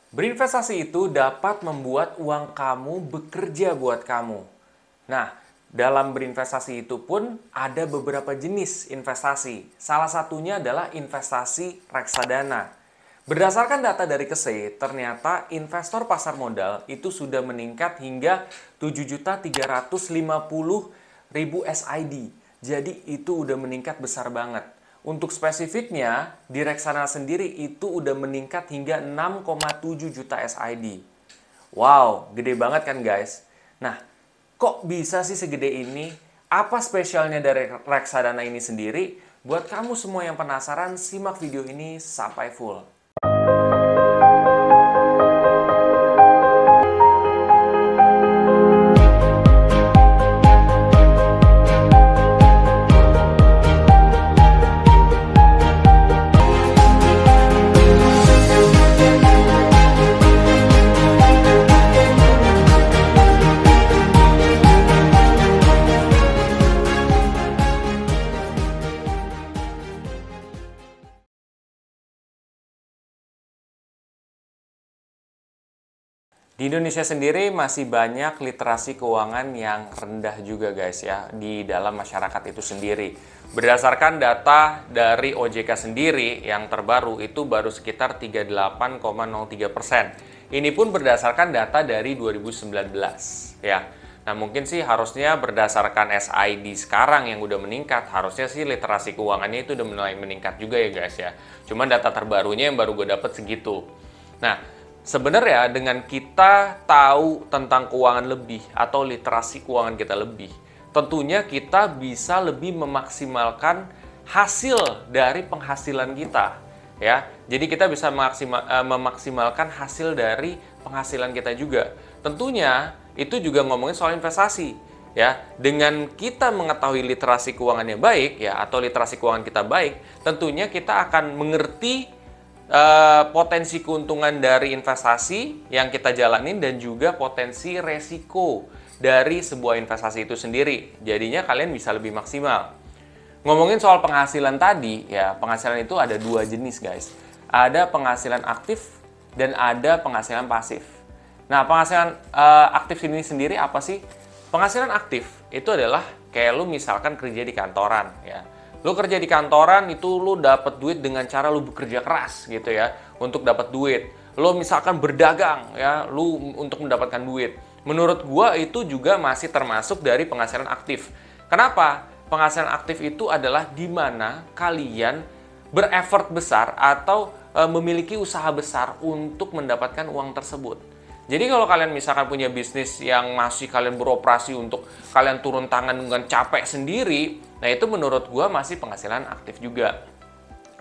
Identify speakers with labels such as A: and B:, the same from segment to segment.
A: Berinvestasi itu dapat membuat uang kamu bekerja buat kamu. Nah, dalam berinvestasi itu pun ada beberapa jenis investasi. Salah satunya adalah investasi reksadana. Berdasarkan data dari Kesei, ternyata investor pasar modal itu sudah meningkat hingga 7.350.000 SID. Jadi itu udah meningkat besar banget. Untuk spesifiknya, di reksadana sendiri itu udah meningkat hingga 6,7 juta SID. Wow, gede banget kan guys? Nah, kok bisa sih segede ini? Apa spesialnya dari reksadana ini sendiri? Buat kamu semua yang penasaran, simak video ini sampai full. Di Indonesia sendiri masih banyak literasi keuangan yang rendah juga guys ya di dalam masyarakat itu sendiri. Berdasarkan data dari OJK sendiri yang terbaru itu baru sekitar 38,03%. Ini pun berdasarkan data dari 2019 ya. Nah mungkin sih harusnya berdasarkan SID sekarang yang udah meningkat, harusnya sih literasi keuangannya itu udah mulai meningkat juga ya guys ya. Cuman data terbarunya yang baru gue dapet segitu. Nah, sebenarnya dengan kita tahu tentang keuangan lebih atau literasi keuangan kita lebih, tentunya kita bisa lebih memaksimalkan hasil dari penghasilan kita, ya. Jadi kita bisa memaksimalkan hasil dari penghasilan kita juga. Tentunya itu juga ngomongin soal investasi, ya. Dengan kita mengetahui literasi keuangannya baik, ya, atau literasi keuangan kita baik, tentunya kita akan mengerti potensi keuntungan dari investasi yang kita jalanin dan juga potensi resiko dari sebuah investasi itu sendiri. Jadinya kalian bisa lebih maksimal. Ngomongin soal penghasilan tadi, ya penghasilan itu ada dua jenis guys. Ada penghasilan aktif dan ada penghasilan pasif. Nah penghasilan aktif ini sendiri apa sih? Penghasilan aktif itu adalah kayak lu misalkan kerja di kantoran ya. Lu kerja di kantoran itu lu dapat duit dengan cara lu bekerja keras gitu ya untuk dapat duit. Lu misalkan berdagang ya, lu untuk mendapatkan duit. Menurut gua itu juga masih termasuk dari penghasilan aktif. Kenapa? Penghasilan aktif itu adalah di mana kalian bereffort besar atau memiliki usaha besar untuk mendapatkan uang tersebut. Jadi kalau kalian misalkan punya bisnis yang masih kalian beroperasi untuk kalian turun tangan dengan capek sendiri, nah itu menurut gua masih penghasilan aktif juga.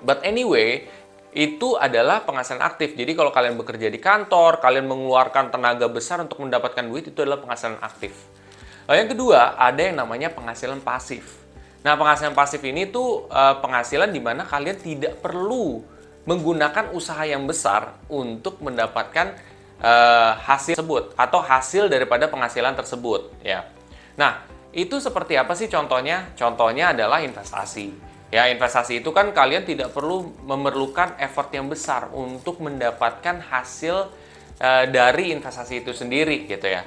A: But anyway, itu adalah penghasilan aktif. Jadi kalau kalian bekerja di kantor, kalian mengeluarkan tenaga besar untuk mendapatkan duit, itu adalah penghasilan aktif. Lalu yang kedua, ada yang namanya penghasilan pasif. Nah, penghasilan pasif ini tuh penghasilan di mana kalian tidak perlu menggunakan usaha yang besar untuk mendapatkan hasil tersebut atau hasil daripada penghasilan tersebut ya. Nah, itu seperti apa sih contohnya? Contohnya adalah investasi. Ya, investasi itu kan kalian tidak perlu memerlukan effort yang besar untuk mendapatkan hasil dari investasi itu sendiri gitu ya.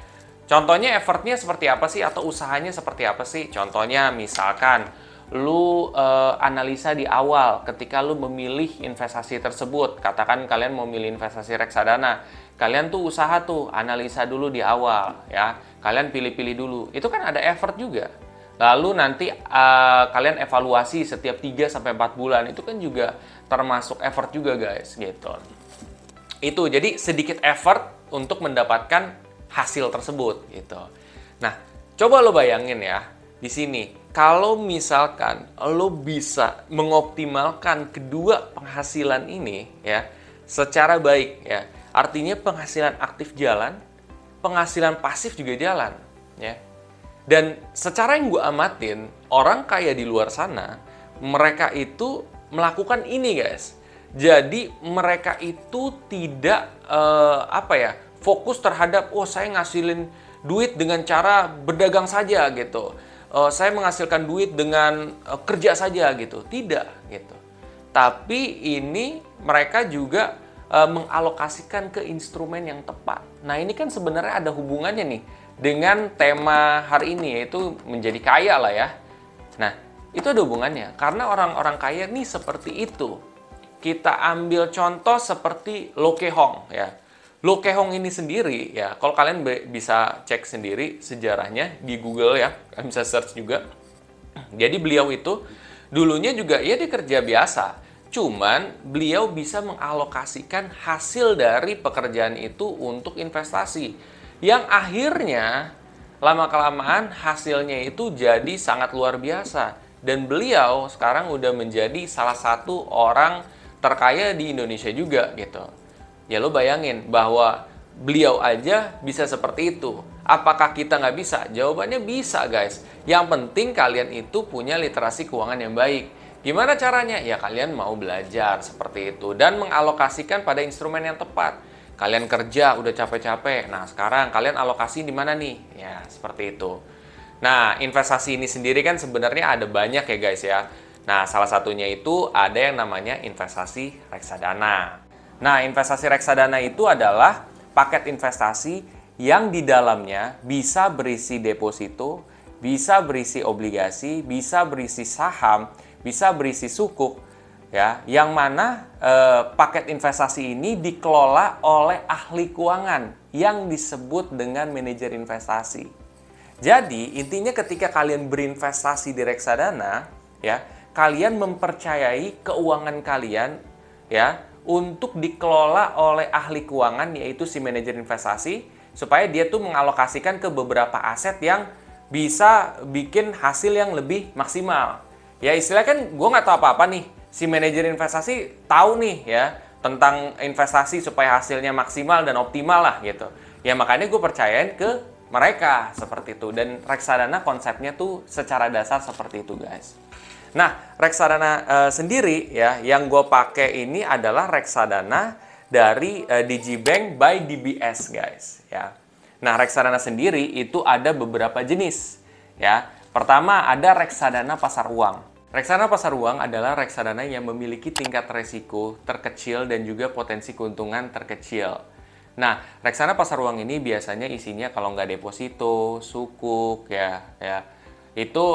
A: Contohnya effortnya seperti apa sih atau usahanya seperti apa sih? Contohnya misalkan lu analisa di awal ketika lu memilih investasi tersebut. Katakan kalian mau milih investasi reksadana. Kalian tuh usaha tuh analisa dulu di awal ya. Kalian pilih-pilih dulu. Itu kan ada effort juga. Lalu nanti kalian evaluasi setiap 3 sampai 4 bulan. Itu kan juga termasuk effort juga guys gitu. Itu jadi sedikit effort untuk mendapatkan hasil tersebut gitu. Nah, coba lo bayangin ya di sini. Kalau misalkan lo bisa mengoptimalkan kedua penghasilan ini ya secara baik ya, artinya penghasilan aktif jalan, penghasilan pasif juga jalan ya. Dan secara yang gue amatin, orang kaya di luar sana, mereka itu melakukan ini guys. Jadi mereka itu tidak fokus terhadap saya ngasilin duit dengan cara berdagang saja gitu. Saya menghasilkan duit dengan kerja saja gitu. Tidak gitu. Tapi ini mereka juga mengalokasikan ke instrumen yang tepat. Nah, ini kan sebenarnya ada hubungannya nih dengan tema hari ini, yaitu menjadi kaya lah ya. Nah, itu ada hubungannya, karena orang-orang kaya nih seperti itu. Kita ambil contoh seperti Lo Keh Hong ya. Lo Keh Hong ini sendiri ya, kalau kalian bisa cek sendiri sejarahnya di Google ya, kalian bisa search juga. Jadi beliau itu dulunya juga ya dia kerja biasa, cuman beliau bisa mengalokasikan hasil dari pekerjaan itu untuk investasi, yang akhirnya lama-kelamaan hasilnya itu jadi sangat luar biasa. Dan beliau sekarang udah menjadi salah satu orang terkaya di Indonesia juga gitu. Ya lo bayangin bahwa beliau aja bisa seperti itu. Apakah kita nggak bisa? Jawabannya bisa guys. Yang penting kalian itu punya literasi keuangan yang baik. Gimana caranya? Ya kalian mau belajar seperti itu dan mengalokasikan pada instrumen yang tepat. Kalian kerja udah capek-capek. Nah, sekarang kalian alokasi di mana nih? Ya, seperti itu. Nah, investasi ini sendiri kan sebenarnya ada banyak ya guys ya. Nah, salah satunya itu ada yang namanya investasi reksadana. Nah, investasi reksadana itu adalah paket investasi yang di dalamnya bisa berisi deposito, bisa berisi obligasi, bisa berisi saham, bisa berisi sukuk, ya, yang mana paket investasi ini dikelola oleh ahli keuangan yang disebut dengan manajer investasi. Jadi, intinya ketika kalian berinvestasi di reksadana, ya, kalian mempercayai keuangan kalian ya untuk dikelola oleh ahli keuangan, yaitu si manajer investasi, supaya dia tuh mengalokasikan ke beberapa aset yang bisa bikin hasil yang lebih maksimal. Ya, istilahnya kan gue nggak tahu apa-apa nih. Si manajer investasi tahu nih ya tentang investasi supaya hasilnya maksimal dan optimal lah gitu. Ya makanya gue percayain ke mereka seperti itu. Dan reksadana konsepnya tuh secara dasar seperti itu guys. Nah, reksadana sendiri ya yang gue pakai ini adalah reksadana dari Digibank by DBS guys ya. Nah, reksadana sendiri itu ada beberapa jenis ya. Pertama ada reksadana pasar uang. Reksadana pasar uang adalah reksadana yang memiliki tingkat resiko terkecil dan juga potensi keuntungan terkecil. Nah, reksadana pasar uang ini biasanya isinya kalau nggak deposito, sukuk, ya, itu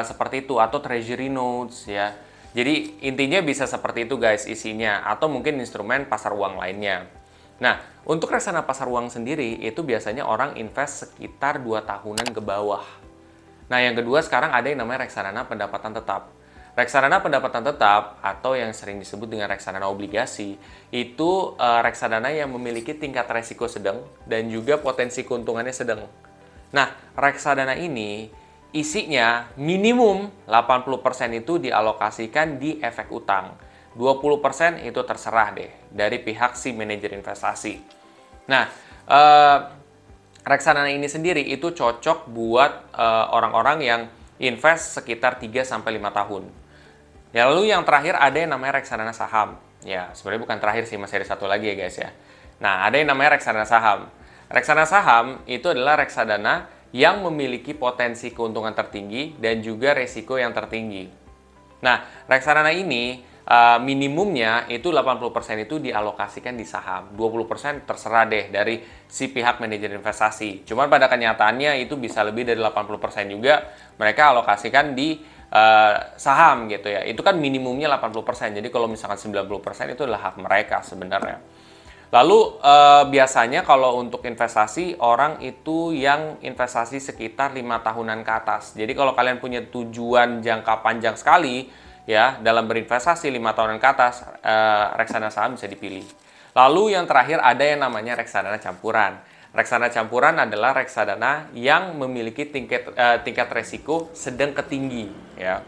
A: seperti itu, atau treasury notes, ya. Jadi intinya bisa seperti itu guys isinya, atau mungkin instrumen pasar uang lainnya. Nah, untuk reksadana pasar uang sendiri itu biasanya orang invest sekitar 2 tahunan ke bawah. Nah, yang kedua sekarang ada yang namanya reksadana pendapatan tetap. Reksadana pendapatan tetap atau yang sering disebut dengan reksadana obligasi itu reksadana yang memiliki tingkat resiko sedang dan juga potensi keuntungannya sedang. Nah, reksadana ini isinya minimum 80% itu dialokasikan di efek utang. 20% itu terserah deh dari pihak si manajer investasi. Nah, reksadana ini sendiri itu cocok buat orang-orang yang invest sekitar 3-5 tahun. Ya, lalu yang terakhir ada yang namanya reksadana saham. Ya, sebenarnya bukan terakhir sih, masih ada satu lagi ya guys ya. Nah, ada yang namanya reksadana saham. Reksadana saham itu adalah reksadana yang memiliki potensi keuntungan tertinggi dan juga resiko yang tertinggi. Nah, reksadana ini minimumnya itu 80% itu dialokasikan di saham. 20% terserah deh dari si pihak manajer investasi. Cuman pada kenyataannya itu bisa lebih dari 80% juga mereka alokasikan di saham gitu ya. Itu kan minimumnya 80%. Jadi kalau misalkan 90% itu adalah hak mereka sebenarnya. Lalu biasanya kalau untuk investasi orang itu yang investasi sekitar 5 tahunan ke atas. Jadi kalau kalian punya tujuan jangka panjang sekali ya dalam berinvestasi 5 tahunan ke atas, reksadana saham bisa dipilih. Lalu yang terakhir ada yang namanya reksadana campuran. Reksadana campuran adalah reksadana yang memiliki tingkat resiko sedang ke tinggi ya.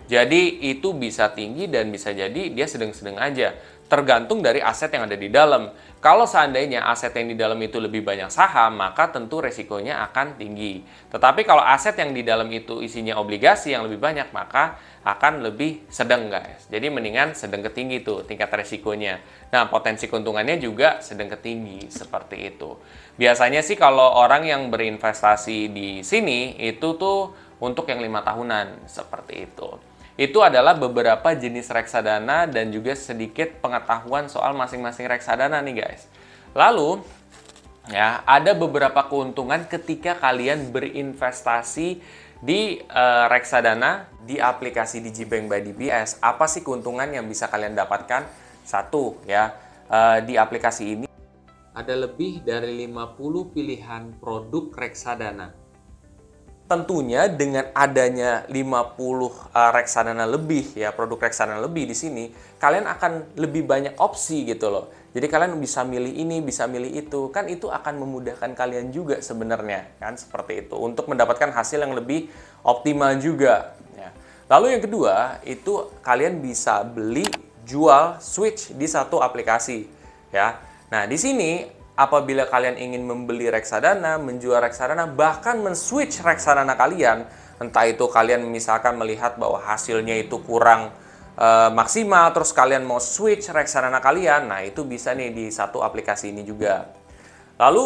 A: Jadi itu bisa tinggi dan bisa jadi dia sedang-sedang aja. Tergantung dari aset yang ada di dalam. Kalau seandainya aset yang di dalam itu lebih banyak saham, maka tentu resikonya akan tinggi. Tetapi kalau aset yang di dalam itu isinya obligasi yang lebih banyak, maka akan lebih sedang guys. Jadi mendingan sedang ke tinggi tuh tingkat resikonya. Nah, potensi keuntungannya juga sedang ke tinggi seperti itu. Biasanya sih kalau orang yang berinvestasi di sini itu tuh untuk yang 5 tahunan seperti itu. itu adalah beberapa jenis reksadana dan juga sedikit pengetahuan soal masing-masing reksadana nih guys. Lalu, ya, ada beberapa keuntungan ketika kalian berinvestasi di reksadana di aplikasi Digibank by DBS. Apa sih keuntungan yang bisa kalian dapatkan? Satu, ya, di aplikasi ini ada lebih dari 50 pilihan produk reksadana. Tentunya dengan adanya 50 reksadana lebih, ya, produk reksadana lebih di sini, kalian akan lebih banyak opsi gitu loh. Jadi kalian bisa milih ini, bisa milih itu. Kan itu akan memudahkan kalian juga sebenarnya, kan, seperti itu. Untuk mendapatkan hasil yang lebih optimal juga, ya. Lalu yang kedua, itu kalian bisa beli, jual, switch di satu aplikasi, ya. Nah, di sini apabila kalian ingin membeli reksadana, menjual reksadana, bahkan men-switch reksadana kalian, entah itu kalian misalkan melihat bahwa hasilnya itu kurang maksimal, terus kalian mau switch reksadana kalian, nah itu bisa nih di satu aplikasi ini juga. Lalu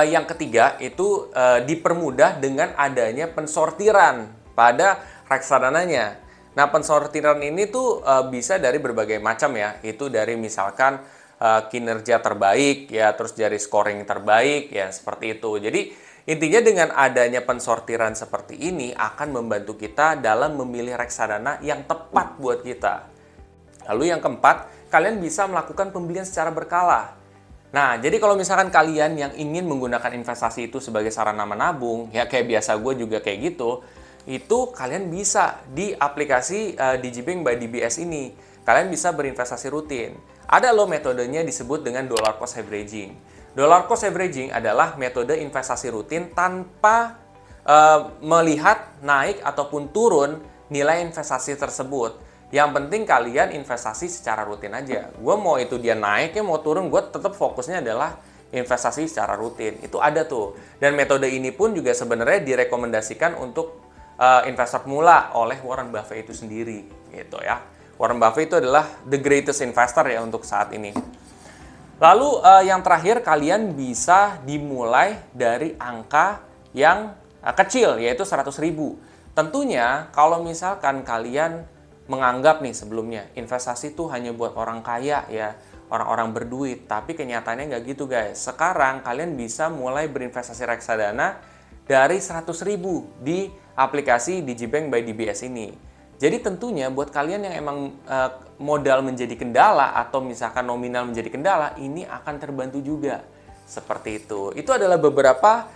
A: yang ketiga itu dipermudah dengan adanya pensortiran pada reksadananya. Nah, pensortiran ini tuh bisa dari berbagai macam, ya. Itu dari misalkan kinerja terbaik, ya, terus dari scoring terbaik, ya, seperti itu. Jadi intinya dengan adanya pensortiran seperti ini akan membantu kita dalam memilih reksadana yang tepat buat kita. Lalu yang keempat, kalian bisa melakukan pembelian secara berkala. Nah, jadi kalau misalkan kalian yang ingin menggunakan investasi itu sebagai sarana menabung, ya kayak biasa gue juga kayak gitu, itu kalian bisa di aplikasi Digibank by DBS ini. Kalian bisa berinvestasi rutin. Ada loh metodenya disebut dengan dollar cost averaging. Dollar cost averaging adalah metode investasi rutin tanpa melihat naik ataupun turun nilai investasi tersebut. Yang penting kalian investasi secara rutin aja. Gue mau itu dia naik, ya mau turun, gue tetap fokusnya adalah investasi secara rutin. Itu ada tuh. Dan metode ini pun juga sebenarnya direkomendasikan untuk investor pemula oleh Warren Buffett itu sendiri, gitu ya. Warren Buffett itu adalah the greatest investor, ya, untuk saat ini. Lalu yang terakhir, kalian bisa dimulai dari angka yang kecil, yaitu 100.000. Tentunya kalau misalkan kalian menganggap nih sebelumnya investasi itu hanya buat orang kaya, ya, orang-orang berduit, tapi kenyataannya nggak gitu guys. Sekarang kalian bisa mulai berinvestasi reksadana dari 100.000 di aplikasi Digibank by DBS ini. Jadi tentunya buat kalian yang emang modal menjadi kendala atau misalkan nominal menjadi kendala, ini akan terbantu juga. Seperti itu. Itu adalah beberapa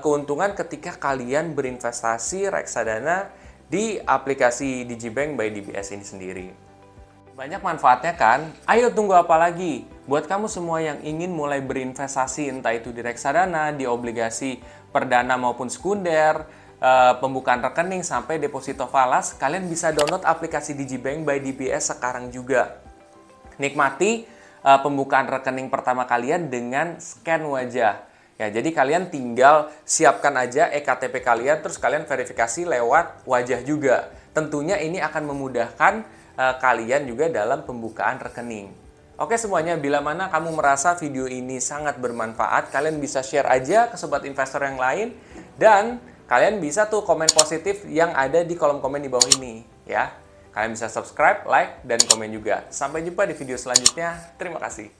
A: keuntungan ketika kalian berinvestasi reksadana di aplikasi Digibank by DBS ini sendiri. Banyak manfaatnya kan? Ayo tunggu apa lagi? Buat kamu semua yang ingin mulai berinvestasi, entah itu di reksadana, di obligasi perdana maupun sekunder, pembukaan rekening sampai deposito falas, kalian bisa download aplikasi Digibank by DBS sekarang juga. Nikmati pembukaan rekening pertama kalian dengan scan wajah. Ya, jadi kalian tinggal siapkan aja eKTP kalian, terus kalian verifikasi lewat wajah juga. Tentunya ini akan memudahkan kalian juga dalam pembukaan rekening. Oke semuanya, bila mana kamu merasa video ini sangat bermanfaat, kalian bisa share aja ke sobat investor yang lain, dan kalian bisa tuh komen positif yang ada di kolom komen di bawah ini, ya. Kalian bisa subscribe, like, dan komen juga. Sampai jumpa di video selanjutnya. Terima kasih.